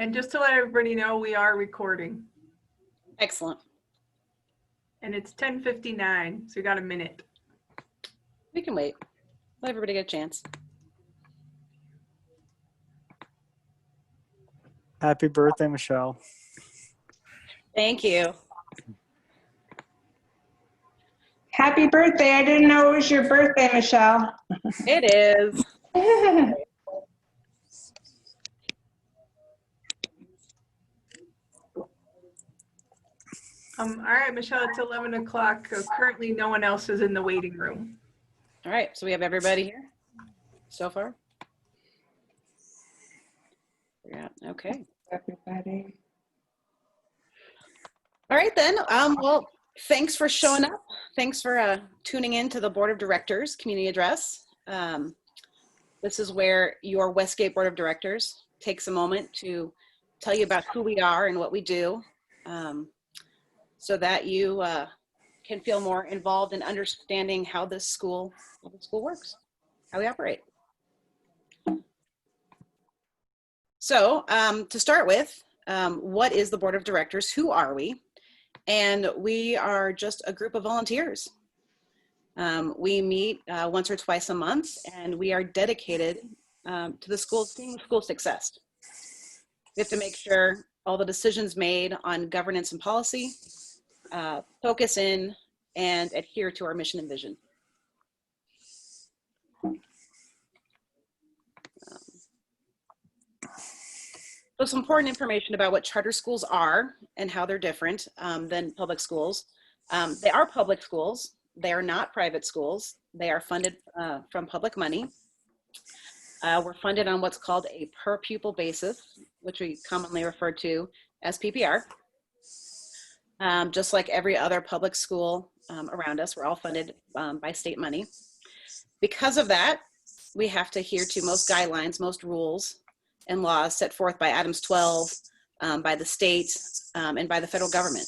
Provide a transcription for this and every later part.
And just to let everybody know, we are recording. Excellent. And it's 10:59, so you got a minute. We can wait. Let everybody get a chance. Happy birthday, Michelle. Thank you. Happy birthday. I didn't know it was your birthday, Michelle. It is. All right, Michelle, it's 11 o'clock. Currently, no one else is in the waiting room. All right, so we have everybody here so far? Yeah, okay. Everybody. All right then, well, thanks for showing up. Thanks for tuning in to the Board of Directors Community Address. This is where your Westgate Board of Directors takes a moment to tell you about who we are and what we do, so that you can feel more involved in understanding how the school works, how we operate. So to start with, what is the Board of Directors? Who are we? And we are just a group of volunteers. We meet once or twice a month, and we are dedicated to the school success. We have to make sure all the decisions made on governance and policy focus in and adhere to our mission and vision. So some important information about what charter schools are and how they're different than public schools. They are public schools. They are not private schools. They are funded from public money. We're funded on what's called a per pupil basis, which we commonly refer to as PPR. Just like every other public school around us, we're all funded by state money. Because of that, we have to adhere to most guidelines, most rules and laws set forth by Adams 12, by the state, and by the federal government.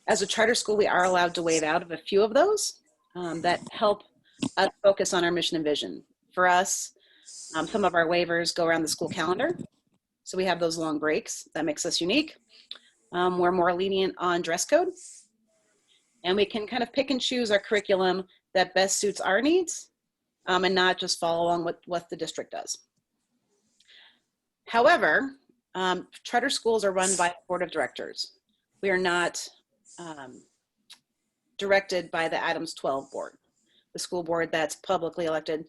As a charter school, we are allowed to waive out of a few of those that help us focus on our mission and vision. For us, some of our waivers go around the school calendar. So we have those long breaks. That makes us unique. We're more lenient on dress code. And we can kind of pick and choose our curriculum that best suits our needs and not just follow along with what the district does. However, charter schools are run by a board of directors. We are not directed by the Adams 12 board, the school board that's publicly elected.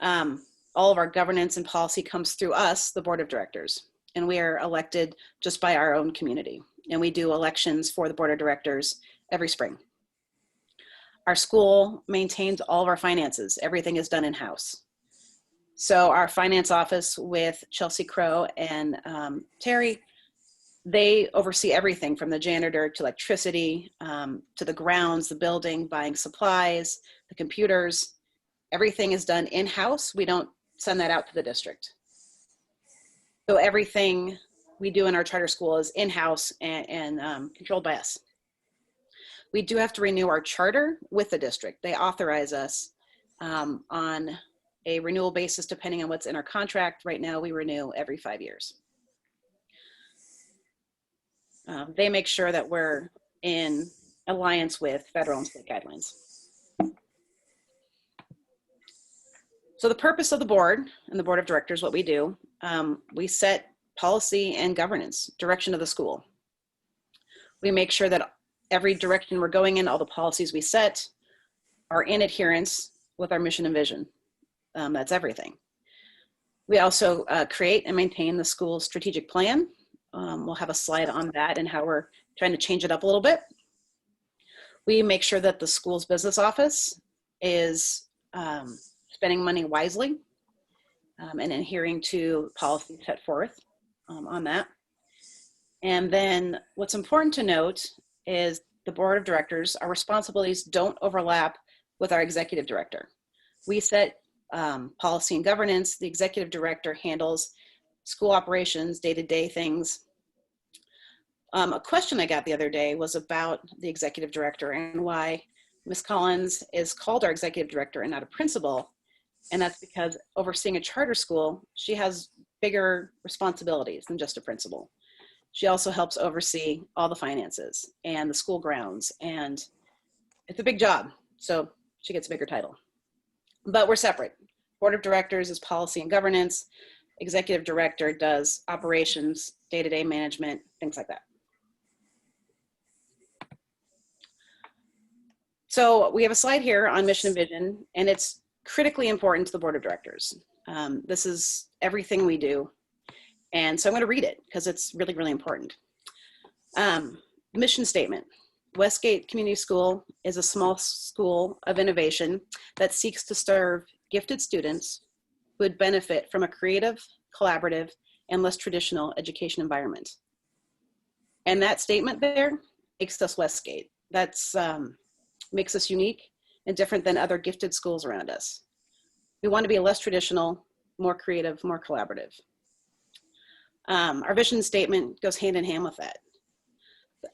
All of our governance and policy comes through us, the board of directors, and we are elected just by our own community. And we do elections for the board of directors every spring. Our school maintains all of our finances. Everything is done in-house. So our finance office with Chelsea Crow and Terry, they oversee everything from the janitor to electricity, to the grounds, the building, buying supplies, the computers. Everything is done in-house. We don't send that out to the district. So everything we do in our charter school is in-house and controlled by us. We do have to renew our charter with the district. They authorize us on a renewal basis depending on what's in our contract. Right now we renew every 5 years. They make sure that we're in alliance with federal and state guidelines. So the purpose of the board and the board of directors, what we do, we set policy and governance, direction of the school. We make sure that every direction we're going in, all the policies we set are in adherence with our mission and vision. That's everything. We also create and maintain the school's strategic plan. We'll have a slide on that and how we're trying to change it up a little bit. We make sure that the school's business office is spending money wisely and adhering to policy set forth on that. And then what's important to note is the board of directors, our responsibilities don't overlap with our executive director. We set policy and governance. The executive director handles school operations, day-to-day things. A question I got the other day was about the executive director and why Ms. Collins is called our executive director and not a principal. And that's because overseeing a charter school, she has bigger responsibilities than just a principal. She also helps oversee all the finances and the school grounds, and it's a big job, so she gets a bigger title. But we're separate. Board of Directors is policy and governance. Executive Director does operations, day-to-day management, things like that. So we have a slide here on mission and vision, and it's critically important to the Board of Directors. This is everything we do. And so I'm going to read it because it's really, really important. Mission statement. Westgate Community School is a small school of innovation that seeks to serve gifted students who would benefit from a creative, collaborative, and less traditional education environment. And that statement there makes us Westgate. That's makes us unique and different than other gifted schools around us. We want to be less traditional, more creative, more collaborative. Our vision statement goes hand in hand with that.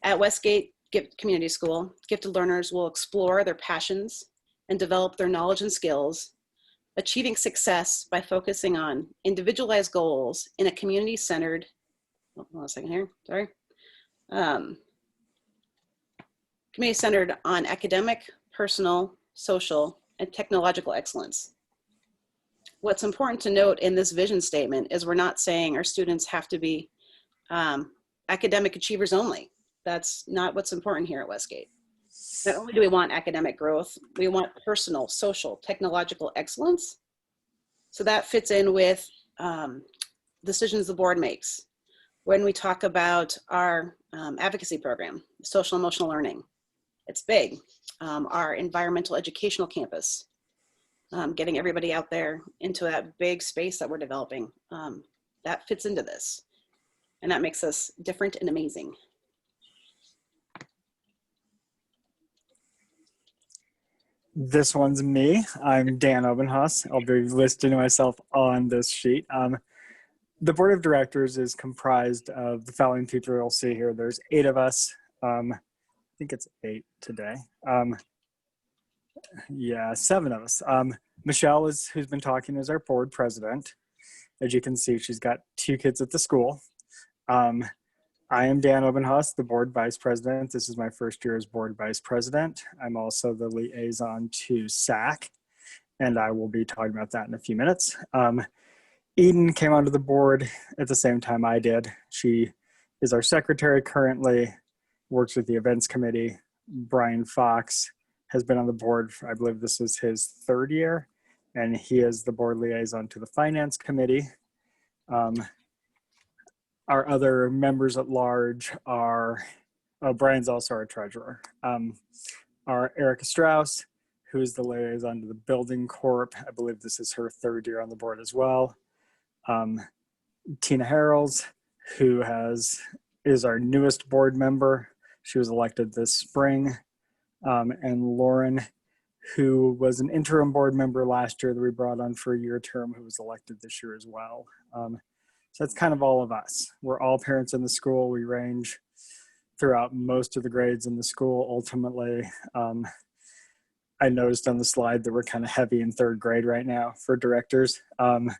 At Westgate Community School, gifted learners will explore their passions and develop their knowledge and skills, achieving success by focusing on individualized goals in a community-centered, hold on a second here, sorry. Community-centered on academic, personal, social, and technological excellence. What's important to note in this vision statement is we're not saying our students have to be academic achievers only. That's not what's important here at Westgate. Not only do we want academic growth, we want personal, social, technological excellence. So that fits in with decisions the board makes. When we talk about our advocacy program, social emotional learning, it's big. Our environmental educational campus, getting everybody out there into that big space that we're developing, that fits into this. And that makes us different and amazing. This one's me. I'm Dan Obenhaus. I'll be listing myself on this sheet. The board of directors is comprised of the following people you'll see here. There's 8 of us. I think it's 8 today. Yeah, 7 of us. Michelle who's been talking, is our board president. As you can see, she's got 2 kids at the school. I am Dan Obenhaus, the board vice president. This is my first year as board vice president. I'm also the liaison to SAC, and I will be talking about that in a few minutes. Eden came onto the board at the same time I did. She is our secretary currently, works with the events committee. Brian Fox has been on the board for, I believe this is his 3rd year, and he is the board liaison to the finance committee. Our other members at large are, Brian's also our treasurer. Our Erica Strauss, who is the liaison to the building corp. I believe this is her 3rd year on the board as well. Tina Harrells, who is our newest board member. She was elected this spring. And Lauren, who was an interim board member last year that we brought on for a year term, who was elected this year as well. So that's kind of all of us. We're all parents in the school. We range throughout most of the grades in the school. Ultimately, I noticed on the slide that we're kind of heavy in 3rd grade right now for directors. And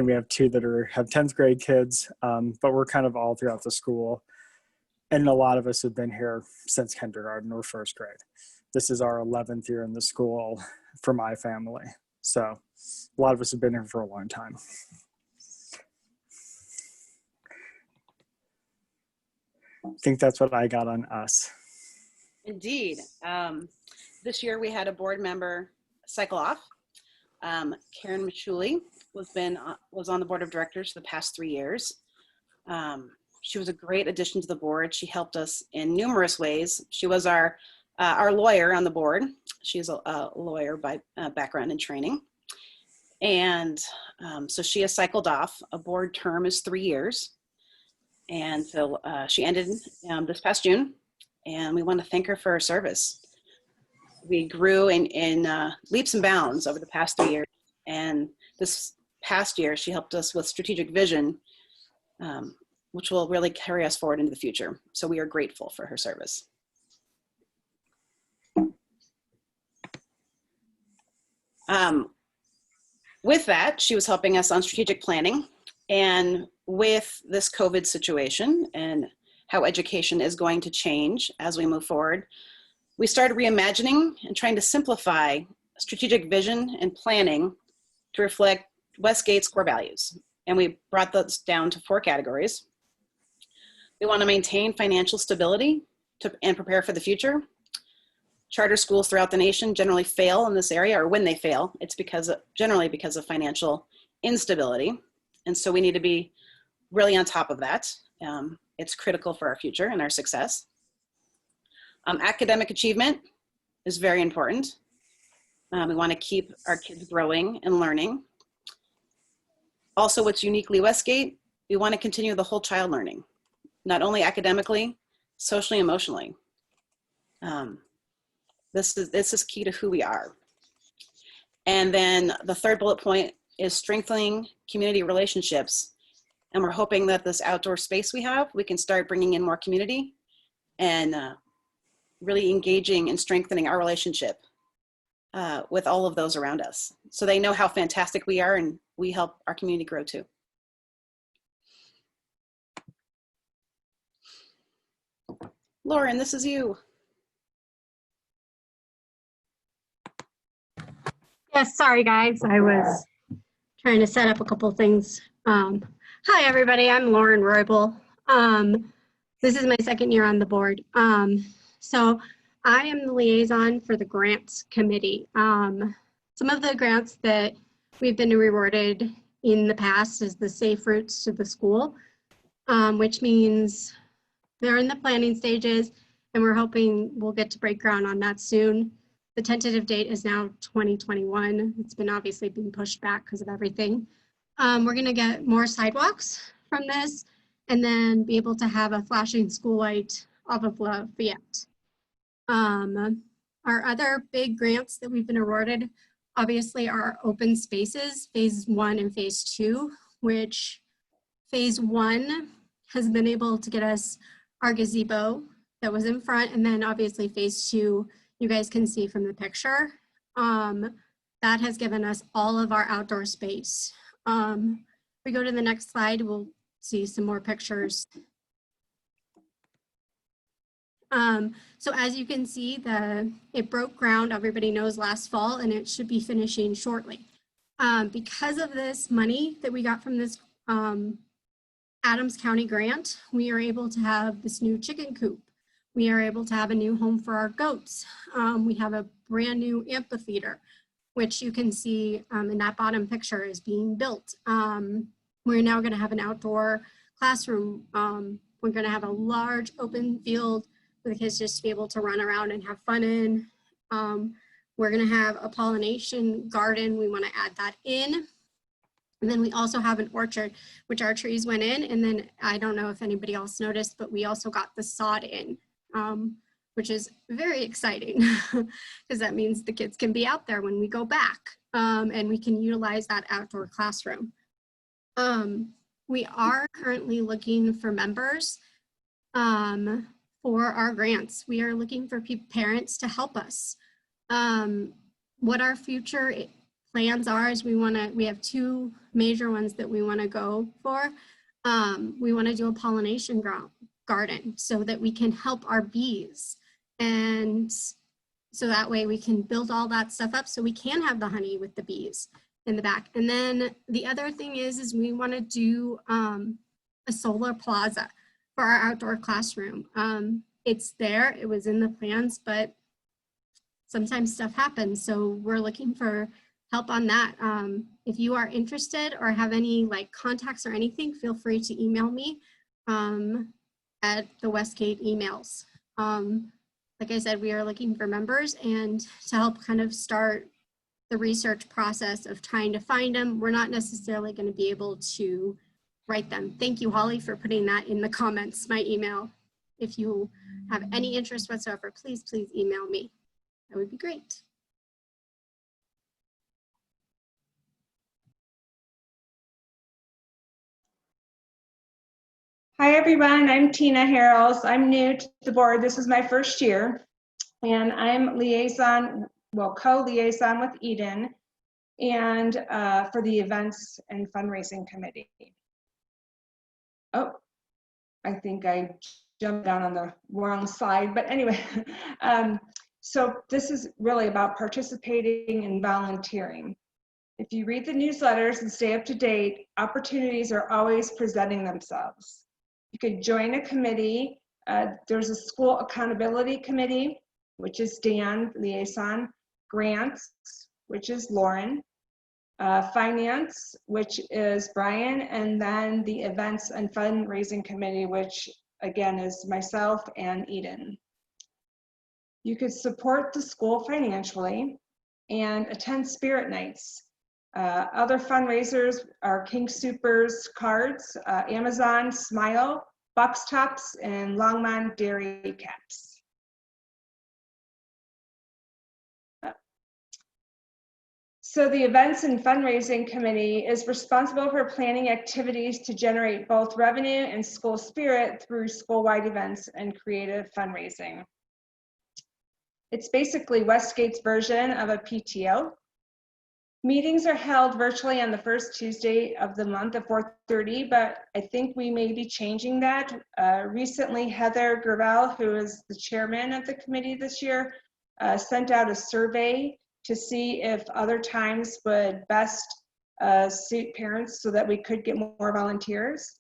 we have 2 that have 10th grade kids, but we're kind of all throughout the school. And a lot of us have been here since kindergarten or 1st grade. This is our 11th year in the school for my family. So a lot of us have been here for a long time. I think that's what I got on us. Indeed. This year we had a board member cycle off. Karen Machuli was on the board of directors for the past 3 years. She was a great addition to the board. She helped us in numerous ways. She was our lawyer on the board. She's a lawyer by background and training. And so she has cycled off. A board term is 3 years. And so she ended this past June, and we want to thank her for her service. We grew in leaps and bounds over the past 3 years. And this past year, she helped us with strategic vision, which will really carry us forward into the future. So we are grateful for her service. With that, she was helping us on strategic planning. And with this COVID situation and how education is going to change as we move forward, we started reimagining and trying to simplify strategic vision and planning to reflect Westgate's core values. And we brought those down to 4 categories. We want to maintain financial stability and prepare for the future. Charter schools throughout the nation generally fail in this area, or when they fail, it's generally because of financial instability. And so we need to be really on top of that. It's critical for our future and our success. Academic achievement is very important. We want to keep our kids growing and learning. Also, what's uniquely Westgate, we want to continue the whole child learning, not only academically, socially, emotionally. This is key to who we are. And then the 3rd bullet point is strengthening community relationships. And we're hoping that this outdoor space we have, we can start bringing in more community and really engaging and strengthening our relationship with all of those around us. So they know how fantastic we are, and we help our community grow too. Lauren, this is you. Yes, sorry guys, I was trying to set up a couple things. Hi everybody, I'm Lauren Roybal. This is my 2nd year on the board. So I am the liaison for the grants committee. Some of the grants that we've been rewarded in the past is the Safe Routes to the School, which means they're in the planning stages, and we're hoping we'll get to break ground on that soon. The tentative date is now 2021. It's been obviously been pushed back because of everything. We're gonna get more sidewalks from this, and then be able to have a flashing school light off of Lafayette. Our other big grants that we've been awarded, obviously, are open spaces, phase 1 and phase 2, which phase 1 has been able to get us our gazebo that was in front, and then obviously phase 2, you guys can see from the picture. That has given us all of our outdoor space. If we go to the next slide, we'll see some more pictures. So as you can see, it broke ground, everybody knows, last fall, and it should be finishing shortly. Because of this money that we got from this Adams County grant, we are able to have this new chicken coop. We are able to have a new home for our goats. We have a brand new amphitheater, which you can see in that bottom picture is being built. We're now gonna have an outdoor classroom. We're gonna have a large open field for the kids just to be able to run around and have fun in. We're gonna have a pollination garden. We wanna add that in. And then we also have an orchard, which our trees went in. And then I don't know if anybody else noticed, but we also got the sod in, which is very exciting because that means the kids can be out there when we go back, and we can utilize that outdoor classroom. We are currently looking for members for our grants. We are looking for parents to help us. What our future plans are is we have 2 major ones that we want to go for. We want to do a pollination garden so that we can help our bees, and so that way we can build all that stuff up so we can have the honey with the bees in the back. And then the other thing is we want to do a solar plaza for our outdoor classroom. It's there, it was in the plans, but sometimes stuff happens, so we're looking for help on that. If you are interested or have any contacts or anything, feel free to email me at the Westgate emails. Like I said, we are looking for members and to help kind of start the research process of trying to find them. We're not necessarily going to be able to write them. Thank you, Holly, for putting that in the comments, my email. If you have any interest whatsoever, please email me. That would be great. Hi, everyone. I'm Tina Harrells. I'm new to the board. This is my first year, and I'm co-liaison with Eden and for the events and fundraising committee. Oh, I think I jumped down on the wrong slide, but anyway, so this is really about participating and volunteering. If you read the newsletters and stay up to date, opportunities are always presenting themselves. You could join a committee. There's a school accountability committee, which is Dan, liaison, grants, which is Lauren, finance, which is Brian, and then the events and fundraising committee, which again is myself and Eden. You could support the school financially and attend Spirit Nights. Other fundraisers are King Soopers cards, Amazon Smile, Box Tops, and Longmont Dairy Caps. So the Events and Fundraising Committee is responsible for planning activities to generate both revenue and school spirit through school-wide events and creative fundraising. It's basically Westgate's version of a PTO. Meetings are held virtually on the first Tuesday of the month at 4:30, but I think we may be changing that. Recently, Heather Gravel, who is the chairman of the committee this year, sent out a survey to see if other times would best suit parents so that we could get more volunteers.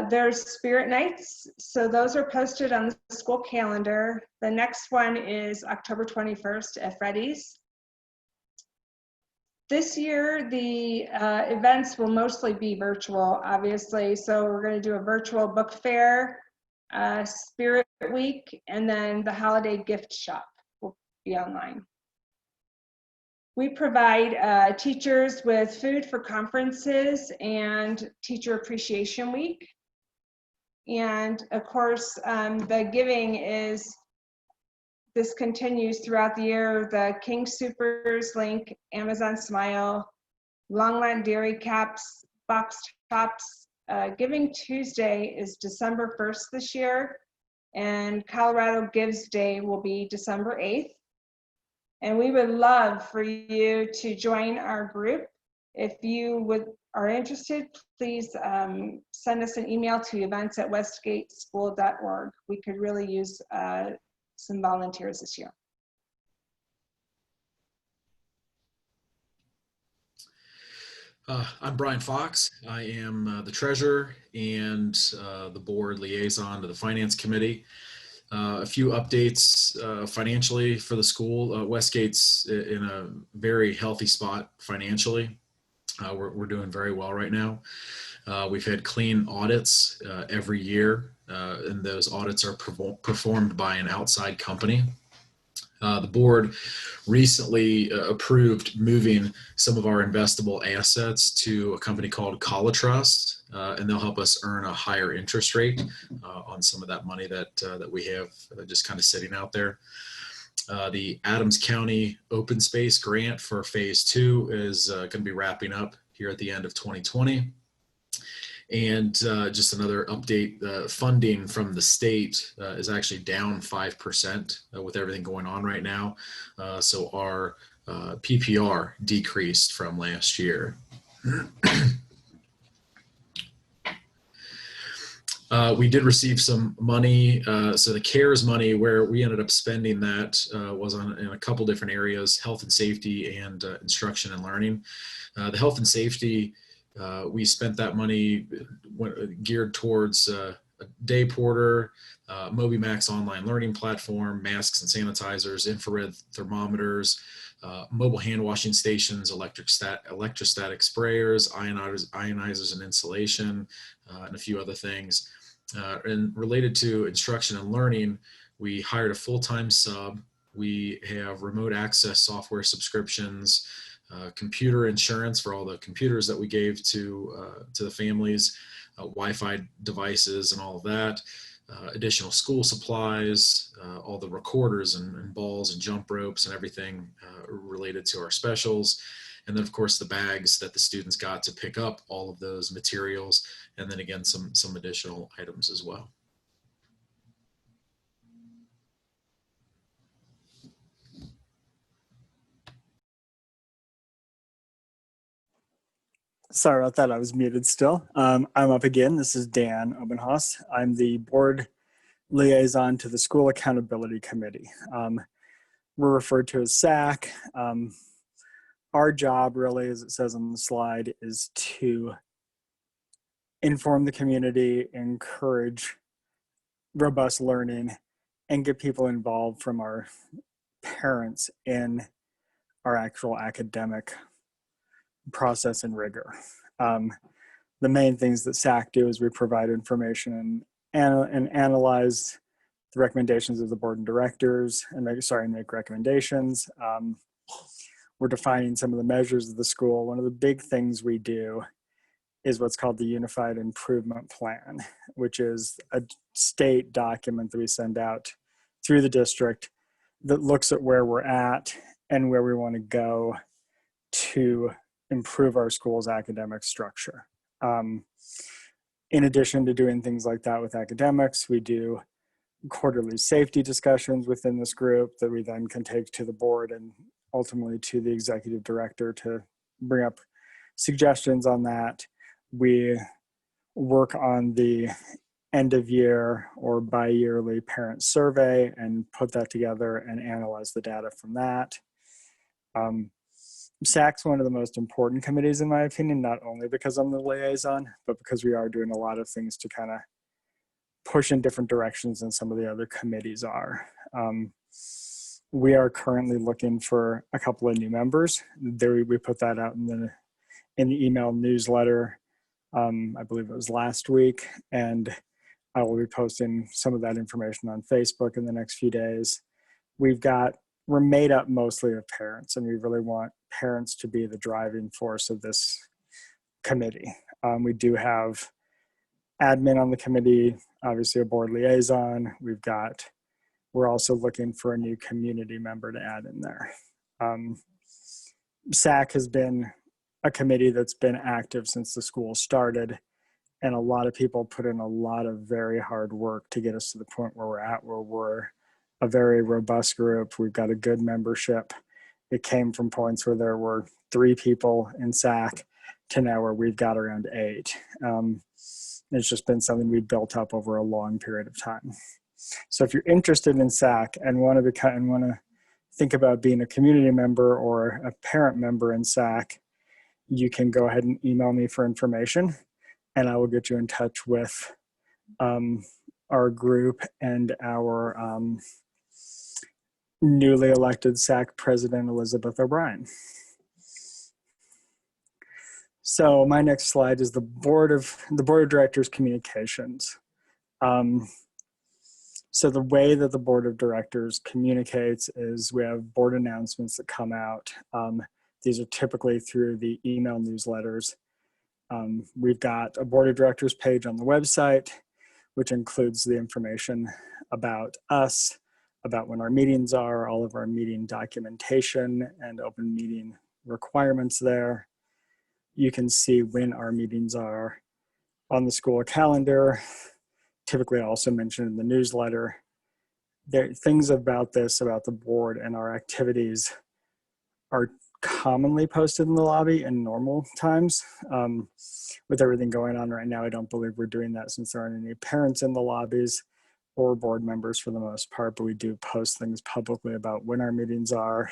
There's Spirit Nights, so those are posted on the school calendar. The next one is October 21st at Freddy's. This year, the events will mostly be virtual, obviously. So we're going to do a virtual book fair, Spirit Week, and then the holiday gift shop will be online. We provide teachers with food for conferences and Teacher Appreciation Week. And of course, the giving is, this continues throughout the year. The King Soopers link, Amazon Smile, Longmont Dairy Caps, Box Tops. Giving Tuesday is December 1st this year, and Colorado Gives Day will be December 8th. And we would love for you to join our group. If you are interested, please send us an email to events@westgateschool.org. We could really use some volunteers this year. I'm Brian Fox. I am the treasurer and the board liaison to the finance committee. A few updates financially for the school. Westgate's in a very healthy spot financially. We're doing very well right now. We've had clean audits every year, and those audits are performed by an outside company. The board recently approved moving some of our investable assets to a company called Colatrust, and they'll help us earn a higher interest rate on some of that money that we have just kind of sitting out there. The Adams County Open Space Grant for Phase 2 is going to be wrapping up here at the end of 2020. And just another update, funding from the state is actually down 5% with everything going on right now. So our PPR decreased from last year. We did receive some money. So the CARES money, where we ended up spending that was in a couple different areas, health and safety and instruction and learning. The health and safety, we spent that money geared towards a day porter, MobiMax online learning platform, masks and sanitizers, infrared thermometers, mobile hand washing stations, electrostatic sprayers, ionizers and insulation, and a few other things. And related to instruction and learning, we hired a full-time sub. We have remote access software subscriptions, computer insurance for all the computers that we gave to the families, Wi-Fi devices and all of that, additional school supplies, all the recorders and balls and jump ropes and everything related to our specials. And then of course the bags that the students got to pick up all of those materials. And then again, some additional items as well. Sorry about that. I was muted still. I'm up again. This is Dan Obenhaus. I'm the board liaison to the School Accountability Committee. We're referred to as SAC. Our job really, as it says on the slide, is to inform the community, encourage robust learning, and get people involved from our parents in our actual academic process and rigor. The main things that SAC do is we provide information and analyze the recommendations of the board and directors and make recommendations. We're defining some of the measures of the school. One of the big things we do is what's called the Unified Improvement Plan, which is a state document that we send out through the district that looks at where we're at and where we want to go to improve our school's academic structure. In addition to doing things like that with academics, we do quarterly safety discussions within this group that we then can take to the board and ultimately to the executive director to bring up suggestions on that. We work on the end of year or bi-yearly parent survey and put that together and analyze the data from that. SAC's one of the most important committees in my opinion, not only because I'm the liaison, but because we are doing a lot of things to kind of push in different directions than some of the other committees are. We are currently looking for a couple of new members. We put that out in the email newsletter, I believe it was last week, and I will be posting some of that information on Facebook in the next few days. We're made up mostly of parents, and we really want parents to be the driving force of this committee. We do have admin on the committee, obviously a board liaison. We're also looking for a new community member to add in there. SAC has been a committee that's been active since the school started, and a lot of people put in a lot of very hard work to get us to the point where we're at, where we're a very robust group. We've got a good membership. It came from points where there were 3 people in SAC to now where we've got around 8. It's just been something we built up over a long period of time. So if you're interested in SAC and want to think about being a community member or a parent member in SAC, you can go ahead and email me for information, and I will get you in touch with our group and our newly elected SAC president, Elizabeth O'Brien. So my next slide is the board of directors communications. So the way that the board of directors communicates is we have board announcements that come out. These are typically through the email newsletters. We've got a board of directors page on the website, which includes the information about us, about when our meetings are, all of our meeting documentation and open meeting requirements there. You can see when our meetings are on the school calendar, typically also mentioned in the newsletter. Things about the board and our activities are commonly posted in the lobby in normal times. With everything going on right now, I don't believe we're doing that since there aren't any parents in the lobbies or board members for the most part, but we do post things publicly about when our meetings are,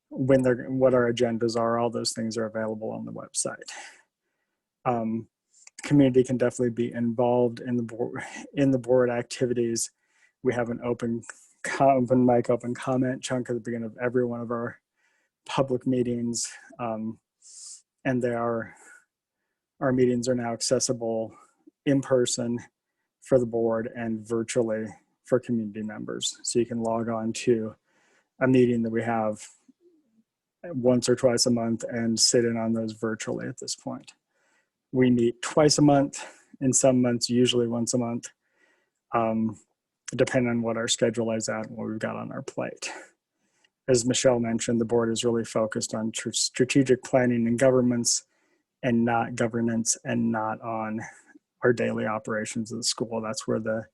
what our agendas are. All those things are available on the website. Community can definitely be involved in the board activities. We have an open mic, open comment chunk at the beginning of every one of our public meetings, and our meetings are now accessible in person for the board and virtually for community members. So you can log on to a meeting that we have once or twice a month and sit in on those virtually at this point. We meet twice a month, in some months, usually once a month, depending on what our schedule is at and what we've got on our plate. As Michelle mentioned, the board is really focused on strategic planning and governance and not on our daily operations of the school. That's where the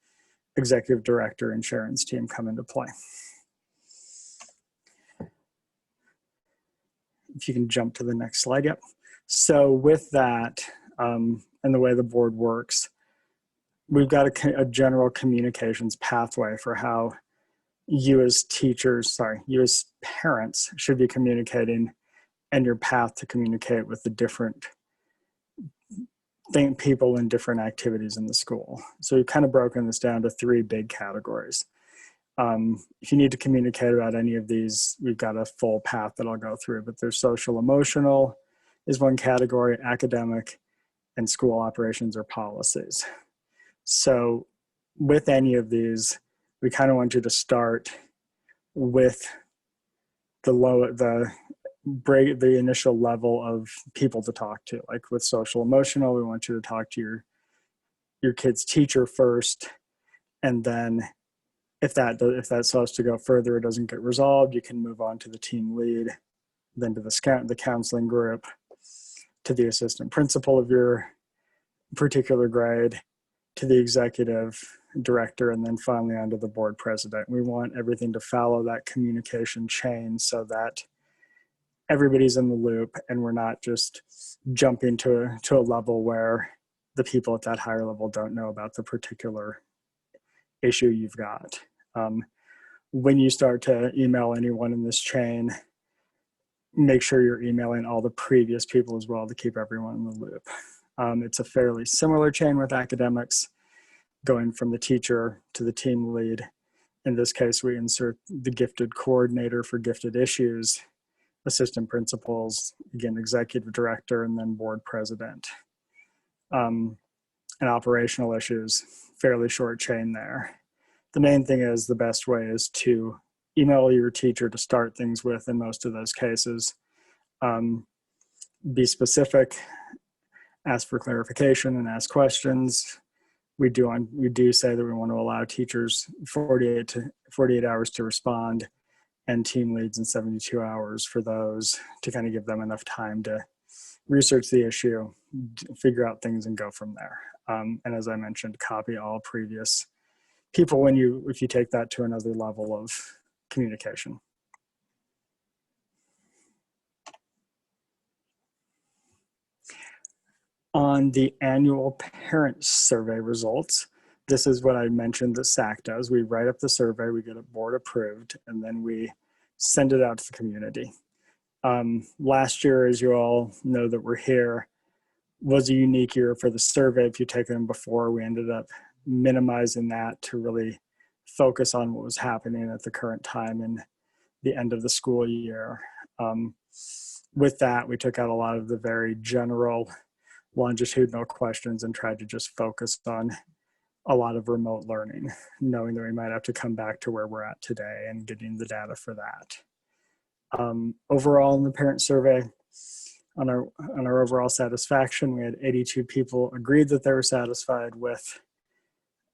executive director and Sharon's team come into play. If you can jump to the next slide, yep. So with that, and the way the board works, we've got a general communications pathway for how you as parents should be communicating, and your path to communicate with the different people in different activities in the school. So we've kind of broken this down to 3 big categories. If you need to communicate about any of these, we've got a full path that I'll go through, but there's social emotional is one category, academic, and school operations or policies. So with any of these, we kind of want you to start with the initial level of people to talk to. Like with social emotional, we want you to talk to your kid's teacher first, and then if that starts to go further, it doesn't get resolved, you can move on to the team lead, then to the counseling group, to the assistant principal of your particular grade, to the executive director, and then finally onto the board president. We want everything to follow that communication chain so that everybody's in the loop and we're not just jumping to a level where the people at that higher level don't know about the particular issue you've got. When you start to email anyone in this chain, make sure you're emailing all the previous people as well to keep everyone in the loop. It's a fairly similar chain with academics, going from the teacher to the team lead. In this case, we insert the gifted coordinator for gifted issues, assistant principals, again, executive director, and then board president. And operational issues, fairly short chain there. The main thing is the best way is to email your teacher to start things with in most of those cases. Be specific, ask for clarification, and ask questions. We do say that we want to allow teachers 48 hours to respond, and team leads in 72 hours for those, to kind of give them enough time to research the issue, figure out things, and go from there. And as I mentioned, copy all previous people if you take that to another level of communication. On the annual parent survey results, this is what I mentioned that SAC does. We write up the survey, we get it board approved, and then we send it out to the community. Last year, as you all know that we're here, was a unique year for the survey. If you've taken them before, we ended up minimizing that to really focus on what was happening at the current time in the end of the school year. With that, we took out a lot of the very general longitudinal questions and tried to just focus on a lot of remote learning, knowing that we might have to come back to where we're at today and getting the data for that. Overall in the parent survey, on our overall satisfaction, we had 82 people agreed that they were satisfied with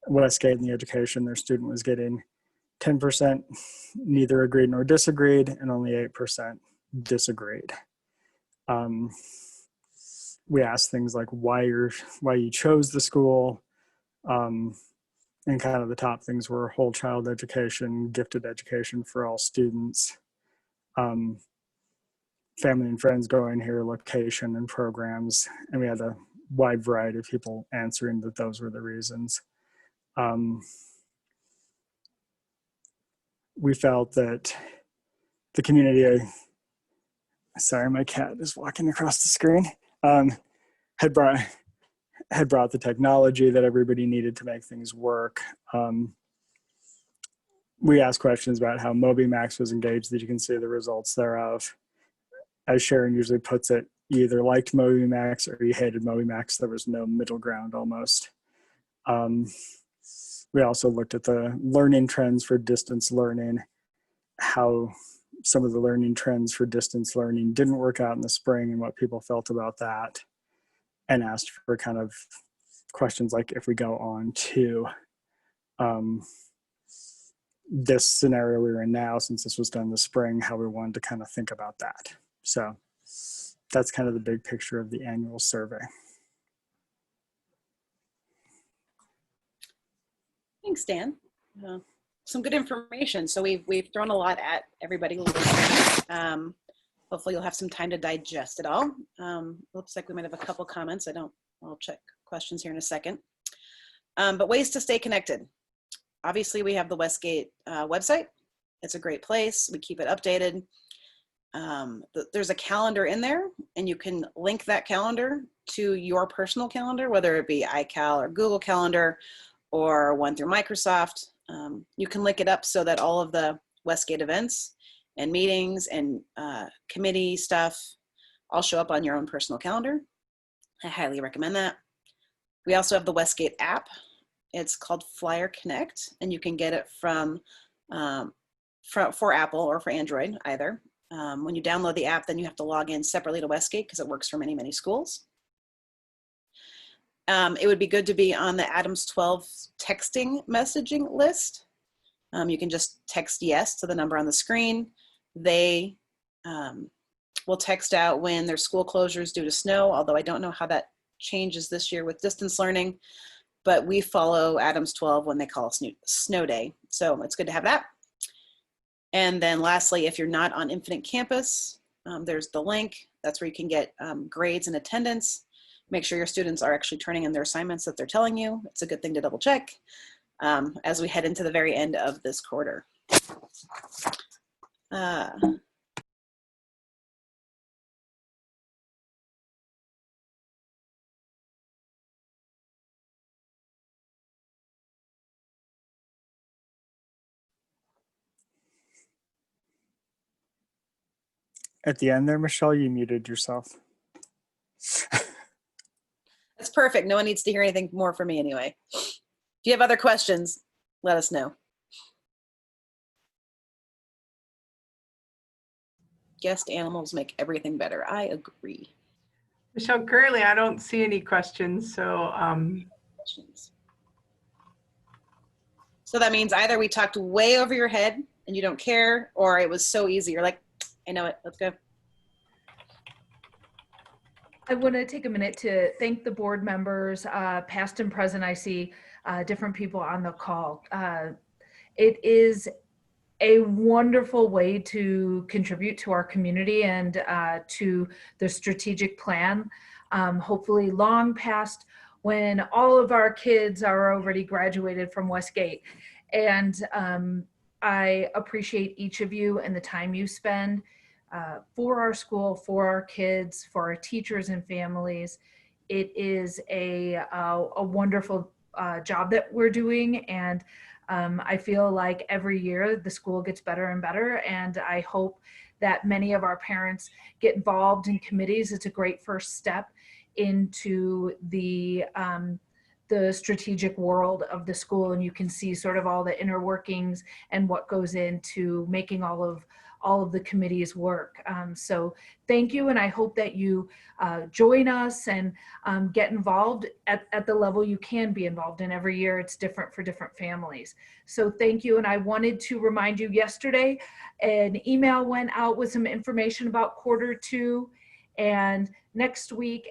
Westgate and the education their student was getting. 10% neither agreed nor disagreed, and only 8% disagreed. We asked things like why you chose the school, and kind of the top things were whole child education, gifted education for all students, family and friends going here, location and programs, and we had a wide variety of people answering that those were the reasons. We felt that the community, sorry, my cat is walking across the screen, had brought the technology that everybody needed to make things work. We asked questions about how MobyMax was engaged, that you can see the results thereof. As Sharon usually puts it, you either liked MobyMax or you hated MobyMax. There was no middle ground almost. We also looked at the learning trends for distance learning, how some of the learning trends for distance learning didn't work out in the spring and what people felt about that, and asked for kind of questions like, if we go on to this scenario we're in now, since this was done in the spring, how we wanted to kind of think about that. So that's kind of the big picture of the annual survey. Thanks, Dan. Some good information. So we've thrown a lot at everybody. Hopefully you'll have some time to digest it all. Looks like we might have a couple comments. I'll check questions here in a second. But ways to stay connected. Obviously we have the Westgate website. It's a great place. We keep it updated. There's a calendar in there, and you can link that calendar to your personal calendar, whether it be iCal or Google Calendar or one through Microsoft. You can link it up so that all of the Westgate events and meetings and committee stuff all show up on your own personal calendar. I highly recommend that. We also have the Westgate app. It's called Flyer Connect, and you can get it for Apple or for Android, either. When you download the app, then you have to log in separately to Westgate because it works for many, many schools. It would be good to be on the Adams 12 texting messaging list. You can just text yes to the number on the screen. They will text out when there's school closures due to snow, although I don't know how that changes this year with distance learning, but we follow Adams 12 when they call snow day. So it's good to have that. And then lastly, if you're not on Infinite Campus, there's the link. That's where you can get grades and attendance. Make sure your students are actually turning in their assignments that they're telling you. It's a good thing to double check as we head into the very end of this quarter. At the end there, Michelle, you muted yourself. That's perfect. No one needs to hear anything more from me anyway. If you have other questions, let us know. Guest animals make everything better. I agree. Michelle, currently I don't see any questions, so Questions. So that means either we talked way over your head and you don't care, or it was so easy. You're like, I know it. Let's go. I want to take a minute to thank the board members, past and present. I see different people on the call. It is a wonderful way to contribute to our community and to the strategic plan. Hopefully long past when all of our kids are already graduated from Westgate. And I appreciate each of you and the time you spend for our school, for our kids, for our teachers and families. It is a wonderful job that we're doing, and I feel like every year the school gets better and better, and I hope that many of our parents get involved in committees. It's a great first step into the strategic world of the school, and you can see sort of all the inner workings and what goes into making all of the committees work. So thank you, and I hope that you join us and get involved at the level you can be involved in. Every year it's different for different families. So thank you, and I wanted to remind you, yesterday an email went out with some information about Q2, and next week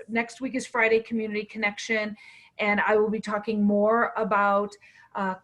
next week is Friday Community Connection, and I will be talking more about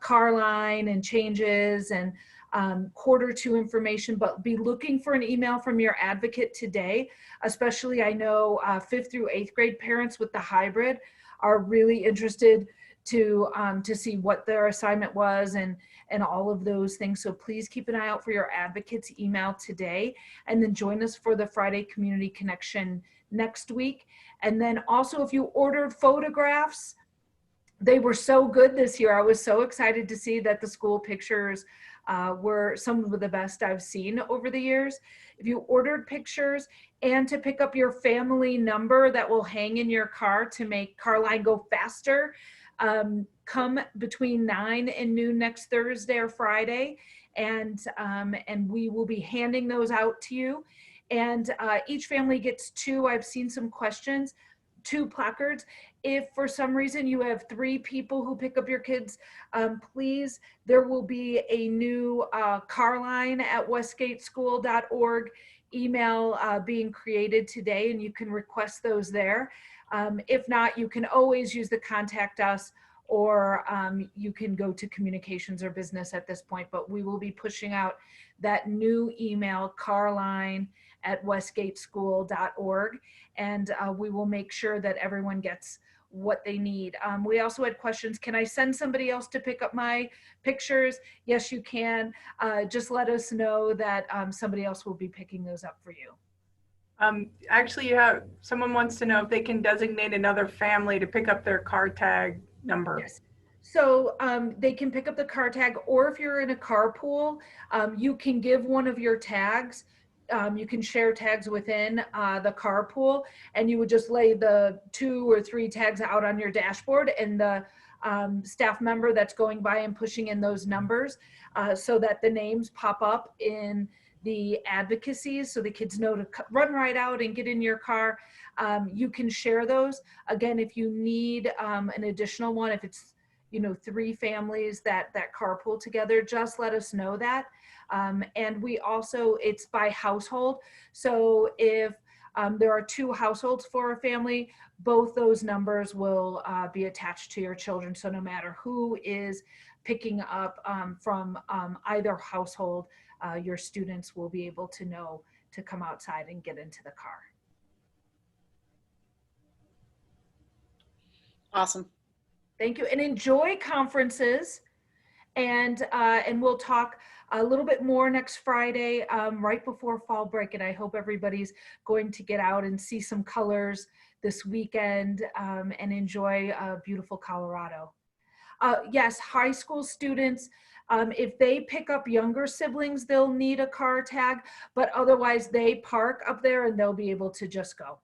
Carline and changes and Q2 information, but be looking for an email from your advocate today. Especially, I know 5th through 8th grade parents with the hybrid are really interested to see what their assignment was and all of those things. So please keep an eye out for your advocate's email today, and then join us for the Friday Community Connection next week. And then also, if you ordered photographs, they were so good this year. I was so excited to see that the school pictures were some of the best I've seen over the years. If you ordered pictures and to pick up your family number that will hang in your car to make Carline go faster, come between 9 and noon next Thursday or Friday, and we will be handing those out to you. And each family gets 2. I've seen some questions. 2 placards. If for some reason you have 3 people who pick up your kids, please, there will be a new carline@westgateschool.org email being created today, and you can request those there. If not, you can always use the contact us or you can go to communications or business at this point, but we will be pushing out that new email, carline@westgateschool.org, and we will make sure that everyone gets what they need. We also had questions. Can I send somebody else to pick up my pictures? Yes, you can. Just let us know that somebody else will be picking those up for you. Actually, someone wants to know if they can designate another family to pick up their car tag number. Yes. So they can pick up the car tag, or if you're in a carpool, you can give one of your tags. You can share tags within the carpool, and you would just lay the 2 or 3 tags out on your dashboard, and the staff member that's going by and pushing in those numbers so that the names pop up in the advocacies, so the kids know to run right out and get in your car. You can share those. Again, if you need an additional one, if it's 3 families that carpool together, just let us know that. And we also, it's by household. So if there are 2 households for a family, both those numbers will be attached to your children. So no matter who is picking up from either household, your students will be able to know to come outside and get into the car. Awesome. Thank you, and enjoy conferences. And we'll talk a little bit more next Friday, right before fall break. And I hope everybody's going to get out and see some colors this weekend and enjoy beautiful Colorado. Yes, high school students, if they pick up younger siblings, they'll need a car tag, but otherwise they park up there and they'll be able to just go.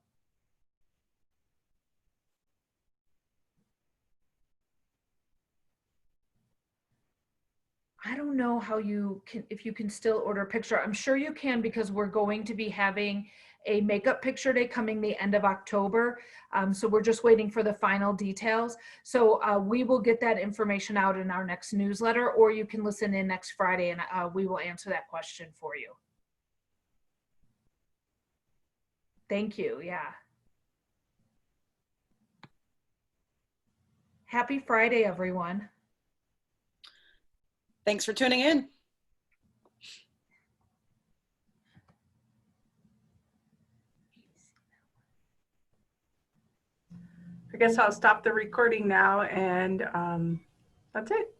I don't know how you can, if you can still order a picture. I'm sure you can, because we're going to be having a makeup picture day coming the end of October. So we're just waiting for the final details. So we will get that information out in our next newsletter, or you can listen in next Friday and we will answer that question for you. Thank you. Yeah. Happy Friday, everyone. Thanks for tuning in. I guess I'll stop the recording now, and that's it.